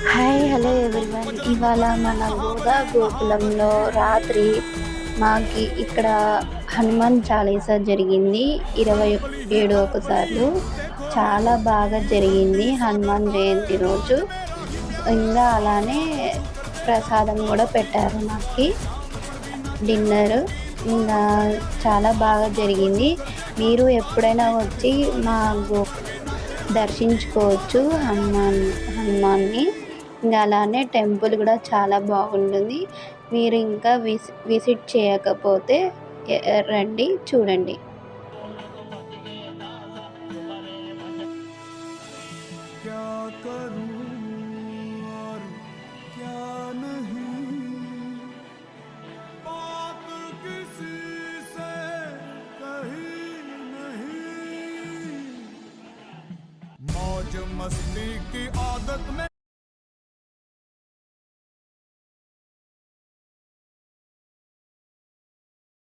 Hi hello everyone. ఇవాళ మన గోకులంలో రాత్రి మాకి ఇక్కడ హనుమాన్ చాలీసా జరిగింది 27 సార్లు. చాలా బాగా జరిగింది హనుమాన్ జయంతి రోజు. ఇంకా అలానే ప్రసాదం కూడా పెట్టారు మాకి, డిన్నర్. ఇంకా చాలా బాగా జరిగింది. మీరు ఎప్పుడైనా వచ్చి మా దర్శించుకోవచ్చు హనుమాన్ని. ఇంకా అలానే టెంపుల్ కూడా చాలా బాగుంటుంది. మీరు ఇంకా విజిట్ చేయకపోతే రండి, చూడండి. क्या करूं और क्या नहीं, बात किसी से कही नहीं, मौज मस्ती की आदत में